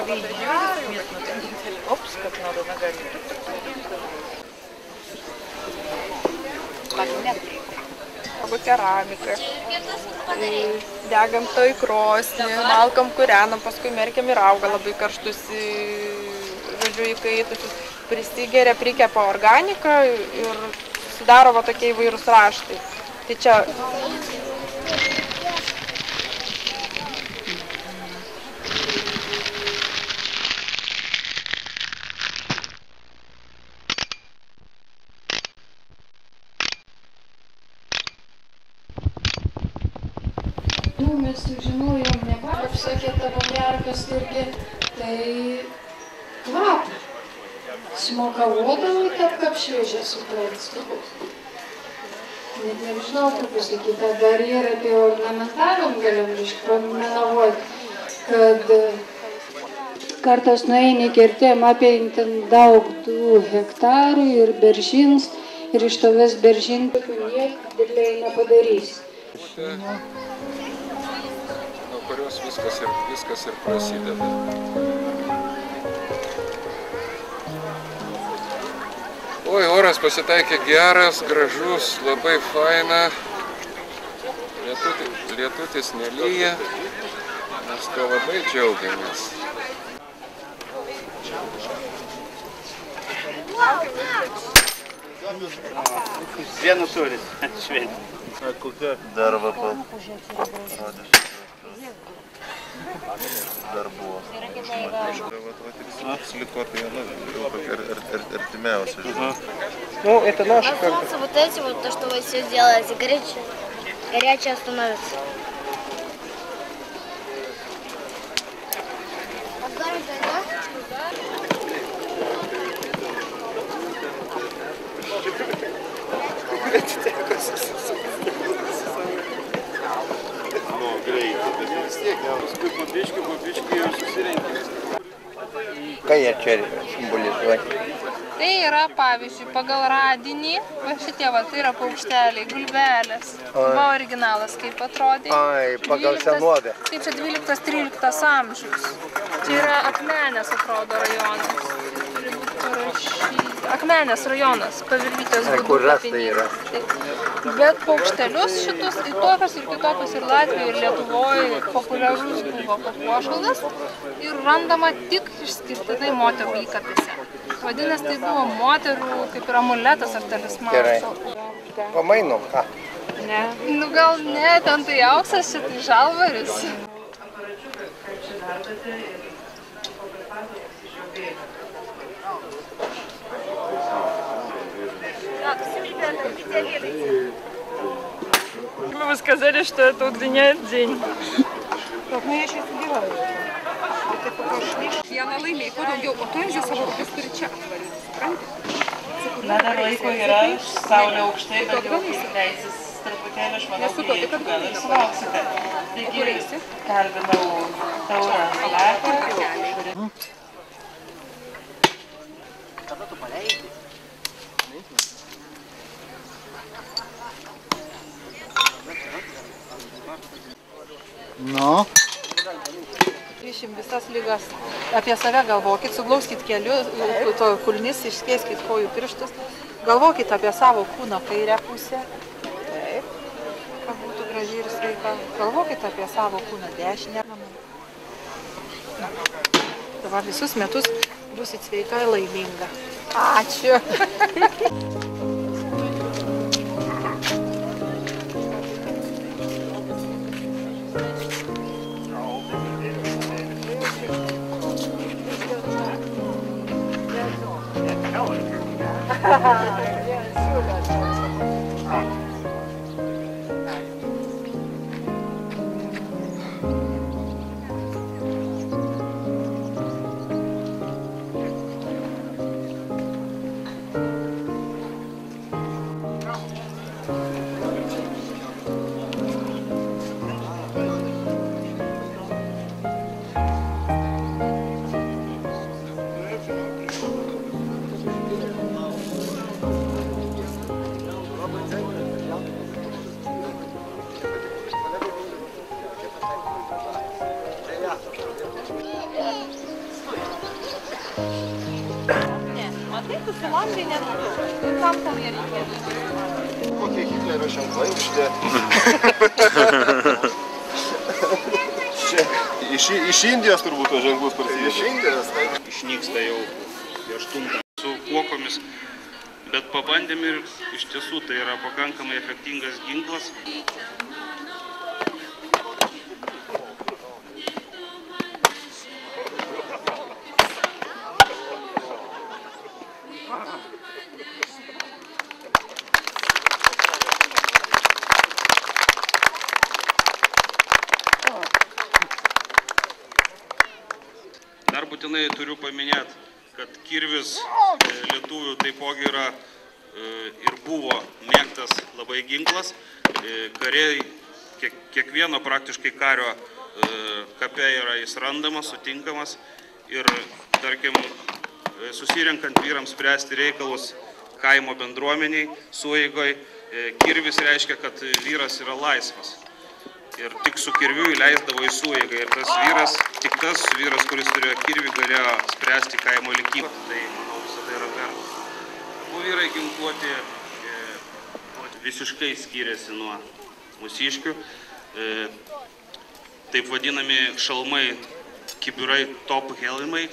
Опс, как надо ногами. Arba keramika. Degam to į krosnį, malkom kūrenam, paskui merkiam ir auga labai karštus, žodžiu, įkaitusius. Prisigeria, prikepa organiką ir sudaro va tokie įvairūs raštai. Tai čia mes sužinojom, kaip sakė tavo gerkas irgi, tai kvapą. Smokavodavo, taip kaip šviežia suprastavo. Net nežinau, kaip pasakyti, dar ir apie ornamentavimą galim pamelavoti, kad kartais nueini kirtėm apie daug tų hektarų ir beržins, ir iš tovės beržin niek dideliai nepadarys. Kurios viskas ir prasideda. Oi, oras pasitaikė geras, gražus, labai faina. Lietutis nelyja, mes to labai džiaugiamės. Vienu turit, šventį. Kokia darba parodys? Dar buvo. Liko apie artimiausia, žinoma. ну, это наше как бы. Вот эти вот, то, что вы все делаете, горячее становится. Ką jie čia simbolizuoja? Tai yra, pavyzdžiui, pagal radinį, va šitie, va, tai yra paukšteliai, gulbelės. Va originalas kaip atrodė. Ai, pagal senovę. Tai čia 12-13 amžius. Čia yra Akmenės, atrodo, rajonas. Turi būti parašyti. Akmenės rajonas, Pavilvytės Gudų kapinės. Bet paukštelius šitus, tai tokios ir kitokios ir Latvijoje, ir Lietuvoje populiarus buvo papuošalas ir randama tik išskirtinai moterų įkapėse. Vadinasi, tai buvo moterų kaip ir amuletas ar talismanas. Gerai. Pamainom, ką? Ne. Nu gal ne, ten tai auksas, šitai žalvaris. Вы сказали, что это удлиняет день. Так, ну я сейчас убиваю. Это покажи. Я на лыме, kuo daugiau, o tu Elzė savo rukas turi čia atvaryti, supranti? Na, dar laiko yra, saulė aukštai, bet jau leisis truputėlį, aš manau, greičiau gal ir sulauksite. Taigi, kalbinau Taurą Lepą. Kada tu paleidi? Nu. Grįšim visas lygas. Apie save galvokit, suglauskit keliu, kulnis, išskėskit kojų pirštus. Galvokit apie savo kūno kairę pusę. Taip. Kad būtų graži ir sveika. Galvokit apie savo kūno dešinę. Dabar visus metus būsit sveika ir laiminga. Ačiū. Ne, matai, tu sulamdai neturiu. Kam tau jie reikėtų? Kokie Hitlerio ženklai uždėti? Iš Indijos turbūt to ženklus prasidėjo. Iš Indijos, taip. Išnyksta jau 8 su kuokomis, bet pabandėm ir iš tiesų tai yra pakankamai efektingas ginklas. Dar būtinai turiu paminėti, kad kirvis lietuvių taipogi yra ir buvo mėgtas labai ginklas. Kariai, kiekvieno praktiškai kario kape yra jis randamas, sutinkamas ir, tarkim, susirenkant vyrams spręsti reikalus kaimo bendruomeniai, sueigoj, kirvis reiškia, kad vyras yra laisvas. Ir tik su kirviu įleisdavo į sueigą. Ir tas vyras, tik tas vyras, kuris turėjo kirvį, galėjo spręsti kaimo likimą. Tai, manau, visada yra verta. Abu vyrai ginkluoti visiškai skiriasi nuo mūsiškių. Taip vadinami šalmai, kibirai, top helmai.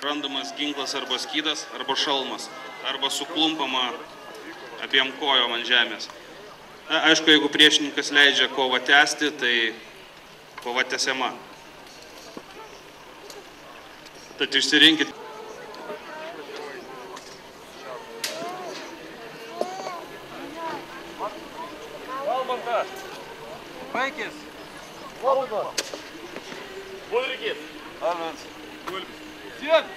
Randamas ginklas arba skydas, arba šalmas, arba suklumpama abiem kojom ant žemės. Aišku, jeigu priešininkas leidžia kovą tęsti, tai kova tęsiama. Tad išsirinkit. Valbantas! Baikis! Valbantas! Budrikis! Alvins! Gulbis! Сидь!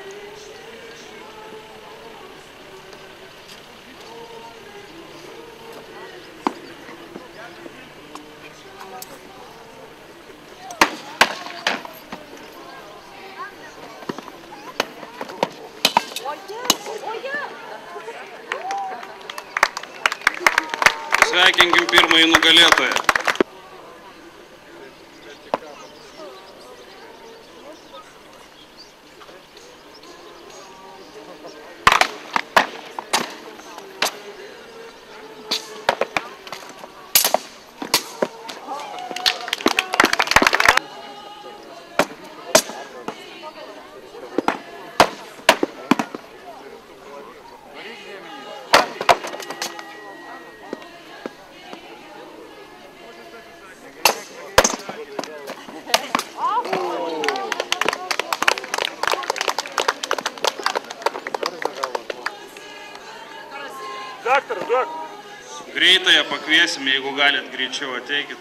Sveikinkim pirmąjį nugalėtoją. Greitąją pakviesime, jeigu galit greičiau ateikit.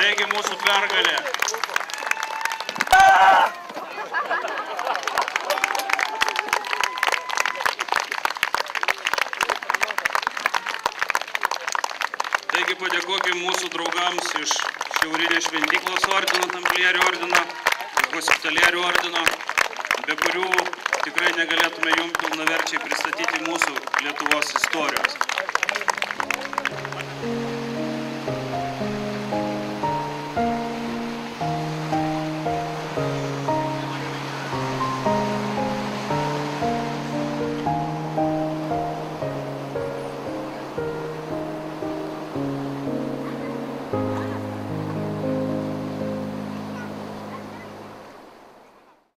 Taigi mūsų pergalė. Irgi padėkokim mūsų draugams iš Šiaurinės šventyklos ordino, Tamplierių ordino, Hospitalierių ordino, be kurių tikrai negalėtume jums pilnaverčiai pristatyti mūsų Lietuvos istorijos.